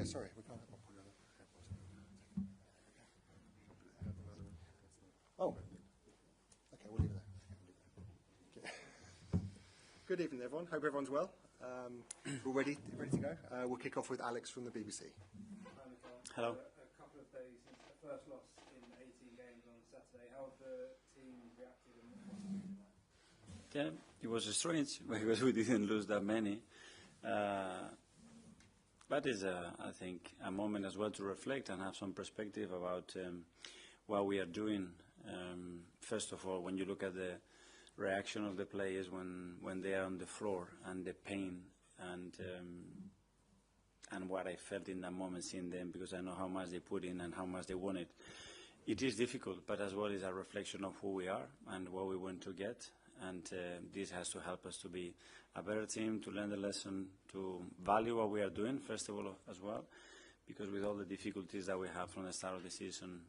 yeah, sorry, we can't have one. Oh, okay, we'll leave it there. Okay. Good evening, everyone. Hope everyone's well. We're ready to go. We'll kick off with Alex from the BBC. Hello. A couple of days since the first loss in 18 games on Saturday. How have the team reacted and what's the feeling like? Yeah, it was strange because we didn't lose that many. But it's, I think, a moment as well to reflect and have some perspective about what we are doing. First of all, when you look at the reaction of the players when they are on the floor and the pain and what I felt in that moment seeing them, because I know how much they put in and how much they want it. It is difficult, but as well is a reflection of who we are and what we want to get. And this has to help us to be a better team, to learn the lesson, to value what we are doing, first of all, as well, because with all the difficulties that we have from the start of the season,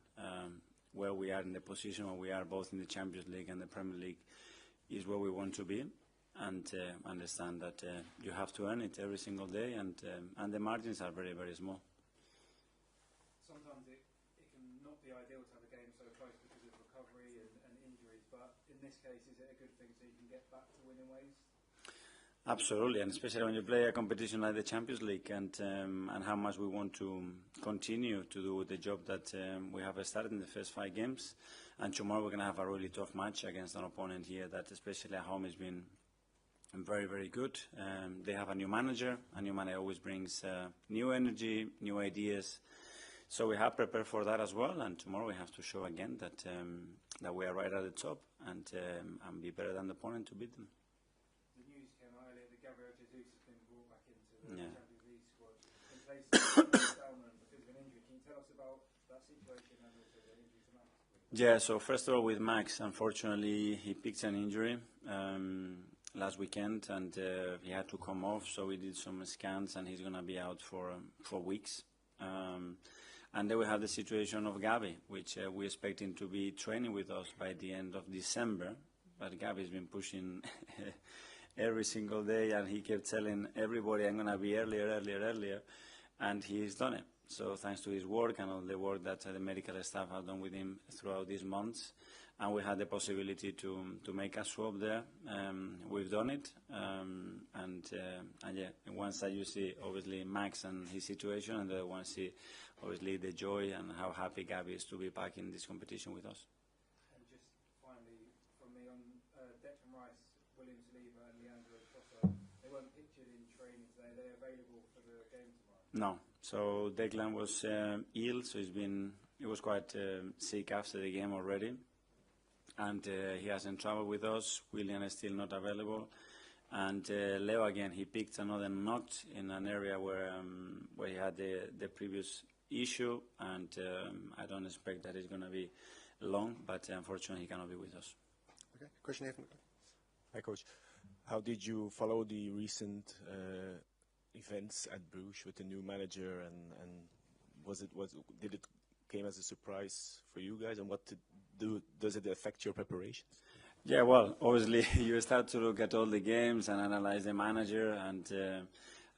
where we are in the position where we are, both in the Champions League and the Premier League, is where we want to be, and understand that you have to earn it every single day, and the margins are very, very small. Sometimes it can not be ideal to have a game so close because of recovery and injuries, but in this case, is it a good thing so you can get back to winning ways? Absolutely, and especially when you play a competition like the Champions League, and how much we want to continue to do the job that we have started in the first 5 games. And tomorrow we're going to have a really tough match against an opponent here that, especially at home, has been very, very good. They have a new manager. A new manager always brings new energy, new ideas. So we have prepared for that as well. And tomorrow we have to show again that that we are right at the top and be better than the opponent to beat them. Jesus has been brought back into the Champions League squad in place of Salmon because of an injury. Can you tell us about that situation and also the injury to Max? Yeah, so first of all with Max, unfortunately he picked an injury last weekend and he had to come off, so we did some scans and he's going to be out for weeks. And then we have the situation of Gavi, which we expect him to be training with us by the end of December, but Gavi's been pushing every single day, and he kept telling everybody, I'm going to be earlier, and he's done it. So thanks to his work and all the work that the medical staff have done with him throughout these months, and we had the possibility to make a swap there. We've done it, and yeah, once that you see, obviously, Max and his situation, and the other one see, obviously, the joy and how happy Gavi is to be back in this competition with us. And just finally, from me on Declan Rice, William Saliba and Leandro Trossard, they weren't pictured in training today. Are they available for the game tomorrow? No. So Declan was ill, so he was quite sick after the game already, and he hasn't traveled with us. William is still not available, and Leo again, he picked another knot in an area where he had the previous issue, and I don't expect that it's going to be long, but unfortunately he cannot be with us. Okay, question here from the Hi, Coach. How did you follow the recent events at Bruges with the new manager, and did it came as a surprise for you guys, and does it affect your preparations? Yeah, well, obviously you start to look at all the games and analyze the manager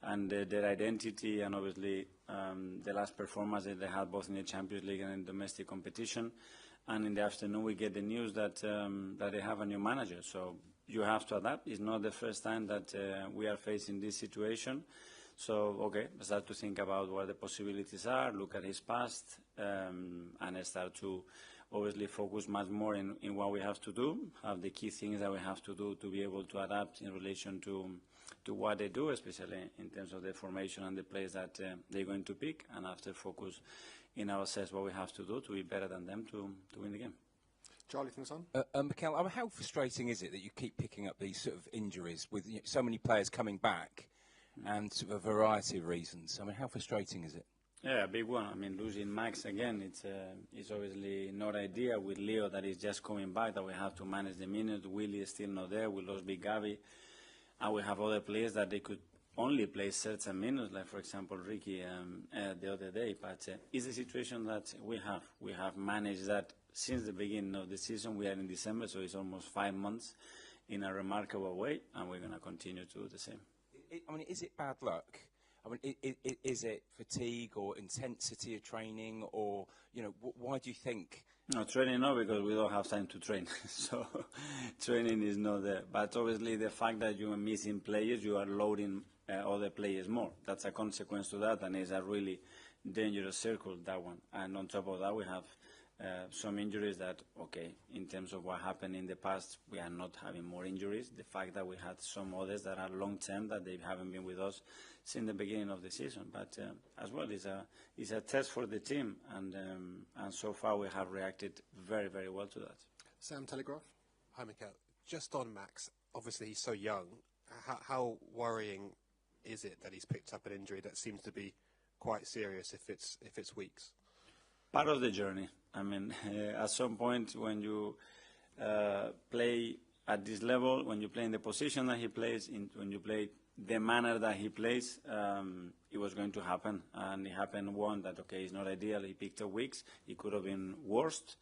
and their identity, and obviously the last performance that they had both in the Champions League and in domestic competition. And in the afternoon we get the news that that they have a new manager. So you have to adapt. It's not the first time that we are facing this situation. So, okay, start to think about what the possibilities are, look at his past, and start to obviously focus much more in what we have to do, have the key things that we have to do to be able to adapt in relation to what they do, especially in terms of the formation and the players that they're going to pick, and after focus in ourselves what we have to do to be better than them to win the game. Charlie from the Sun. Mikel, how frustrating is it that you keep picking up these sort of injuries with so many players coming back and sort of a variety of reasons? I mean, how frustrating is it? Yeah, a big one. I mean, losing Max again, it's obviously not ideal with Leo that is just coming back, that we have to manage the minutes. Willie is still not there. We lost Big Gavi. And we have other players that they could only play certain minutes, like, for example, Ricky the other day. But it's a situation that we have. We have managed that since the beginning of the season. We are in December, so it's almost 5 months in a remarkable way, and we're going to continue to do the same. I mean, is it bad luck? I mean, is it fatigue or intensity of training, or why do you think? No, training no, because we don't have time to train. So training is not there. But obviously the fact that you are missing players, you are loading other players more. That's a consequence to that, and it's a really dangerous circle, that one. And on top of that, we have some injuries that, okay, in terms of what happened in the past, we are not having more injuries. The fact that we had some others that are long-term, that they haven't been with us since the beginning of the season. But as well, it's a test for the team, and so far we have reacted very, very well to that. Sam, Telegraph. Hi, Mikel. Just on Max, obviously he's so young. How worrying is it that he's picked up an injury that seems to be quite serious if it's weeks? Part of the journey. I mean, at some point when you play at this level, when you play in the position that he plays, when you play the manner that he plays, it was going to happen. And it happened one that, okay, it's not ideal. He picked up weeks. It could have been worse,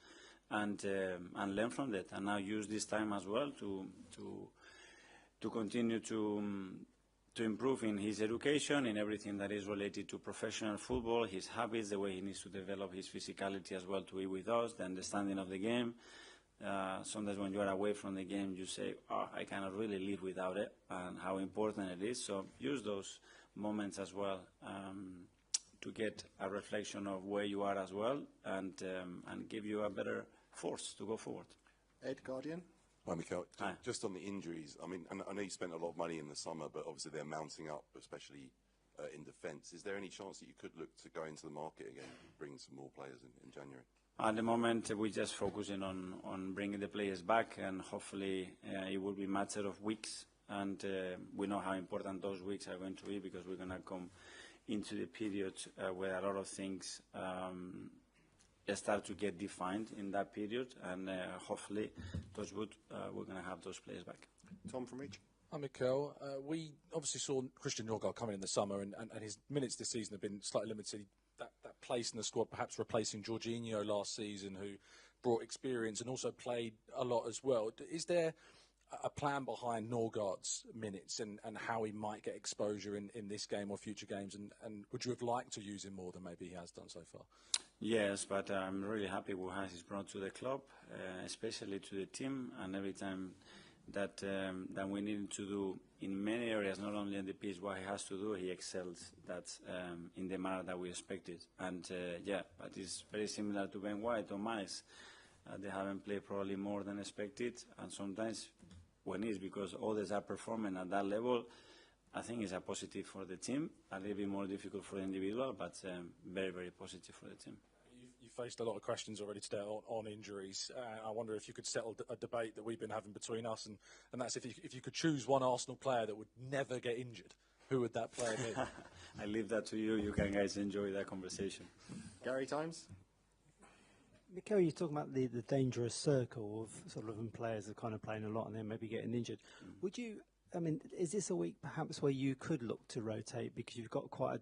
and learn from that. And now use this time as well to continue to improve in his education, in everything that is related to professional football, his habits, the way he needs to develop his physicality as well to be with us, the understanding of the game. Sometimes when you are away from the game, you say, oh, I cannot really live without it, and how important it is. So use those moments as well to get a reflection of where you are as well, and give you a better force to go forward. Ed, Guardian. Hi, Mikel. Hi. Just on the injuries, I mean, and I know you spent a lot of money in the summer, but obviously they're mounting up, especially in defence. Is there any chance that you could look to go into the market again, bring some more players in January? At the moment, we're just focusing on bringing the players back, and hopefully it will be a matter of weeks. And we know how important those weeks are going to be, because we're going to come into the period where a lot of things start to get defined in that period, and hopefully, touch wood, we're going to have those players back. Tom from Reach. Hi, Mikel. We obviously saw Christian Norgard come in the summer, and his minutes this season have been slightly limited. That place in the squad, perhaps replacing Jorginho last season, who brought experience and also played a lot as well. Is there a plan behind Norgard's minutes and how he might get exposure in this game or future games? And would you have liked to use him more than maybe he has done so far? Yes, but I'm really happy with how he's brought to the club, especially to the team, and every time that we need to do in many areas, not only in the pitch, what he has to do, he excels. That's in the manner that we expected. And yeah, but it's very similar to Ben White or Miles. They haven't played probably more than expected, and sometimes when it's because others are performing at that level, I think it's a positive for the team, a little bit more difficult for the individual, but very, very positive for the team. You faced a lot of questions already today on injuries. I wonder if you could settle a debate that we've been having between us, and that's if you could choose one Arsenal player that would never get injured, who would that player be? I leave that to you. You can guys enjoy that conversation. Gary Times. Mikel, you're talking about the dangerous circle of sort of players are kind of playing a lot and then maybe getting injured. Would you? I mean, is this a week perhaps where you could look to rotate, because you've got quite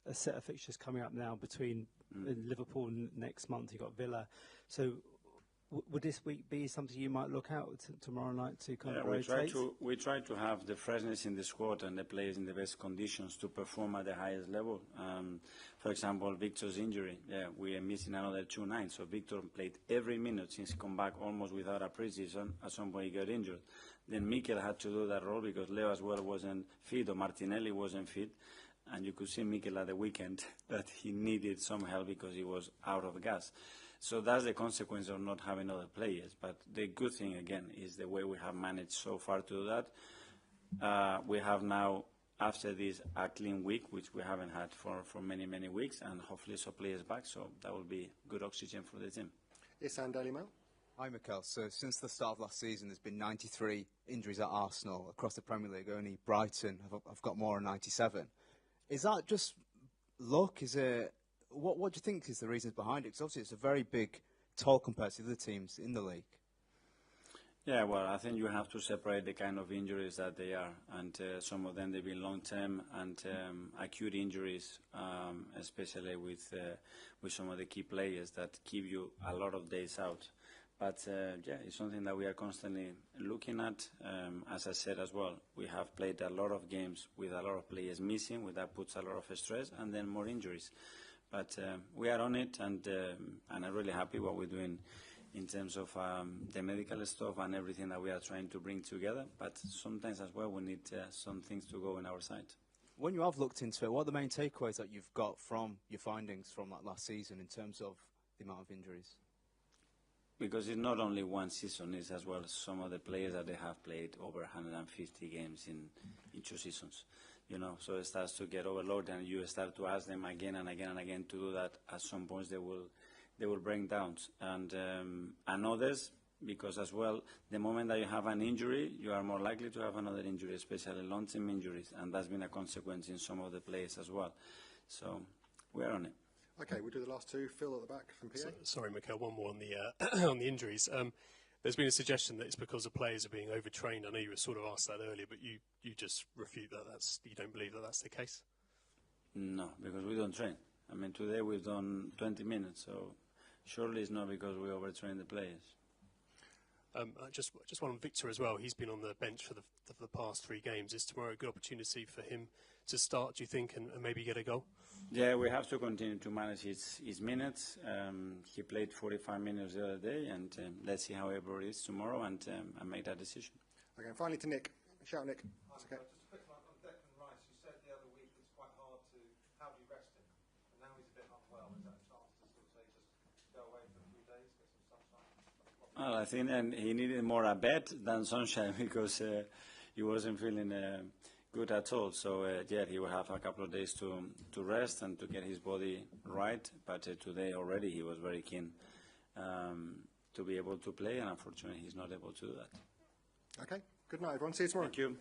a set of fixtures coming up now between Liverpool next month? You've got Villa, so would this week be something you might look out tomorrow night to kind of rotate? We try to have the freshness in the squad and the players in the best conditions to perform at the highest level. For example, Victor's injury, we are missing another 2 nights. So Victor played every minute since he come back, almost without a pre-season. At some point he got injured. Then Mikel had to do that role because Leo as well wasn't fit, or Martinelli wasn't fit. And you could see Mikel at the weekend that he needed some help because he was out of gas. So that's the consequence of not having other players. But the good thing, again, is the way we have managed so far to do that. We have now, after this, a clean week, which we haven't had for many, many weeks, and hopefully some players back. So that will be good oxygen for the team. Isan, Daily Mail. Hi, Mikel. So since the start of last season, there's been 93 injuries at Arsenal across the Premier League. Only Brighton have got more than 97. Is that just luck? Is it what do you think is the reasons behind it? Because obviously it's a very big toll compared to the other teams in the league. Yeah, well, I think you have to separate the kind of injuries that they are, and some of them they've been long-term and acute injuries, especially with some of the key players that keep you a lot of days out. But yeah, it's something that we are constantly looking at. As I said as well, we have played a lot of games with a lot of players missing, that puts a lot of stress, and then more injuries. But we are on it, and I'm really happy what we're doing in terms of the medical stuff and everything that we are trying to bring together. But sometimes as well, we need some things to go in our side. When you have looked into it, what are the main takeaways that you've got from your findings from that last season in terms of the amount of injuries? Because it's not only one season, it's as well some of the players that they have played over 150 games in 2 seasons. You know, so it starts to get overloaded, and you start to ask them again and again and again to do that. At some points, they will break down, and others, because as well, the moment that you have an injury, you are more likely to have another injury, especially long-term injuries, and that's been a consequence in some of the players as well. So we are on it. Okay, we'll do the last two. Phil at the back from PA. Sorry, Mikel, one more on the on the injuries. There's been a suggestion that it's because the players are being overtrained. I know you were sort of asked that earlier, but you just refute that. You don't believe that that's the case? No, because we don't train. I mean, today we've done 20 minutes, so surely it's not because we overtrain the players. Just one on Victor as well. He's been on the bench for the past 3 games. Is tomorrow a good opportunity for him to start, do you think, and maybe get a goal? Yeah, we have to continue to manage his minutes. He played 45 minutes the other day, and let's see how it is tomorrow and make that decision. Okay, and finally to Nick. Shout, Nick. It's okay. Just a quick one on Declan Rice. You said the other week it's quite hard to, how do you rest him? And now he's a bit unwell. Is that a chance to sort of say just go away for a few days, get some sunshine? Well, I think he needed more a bed than sunshine because he wasn't feeling good at all. So yeah, he will have a couple of days to rest and to get his body right. But today already he was very keen to be able to play, and unfortunately he's not able to do that. Okay, good night everyone. See you tomorrow. Thank you.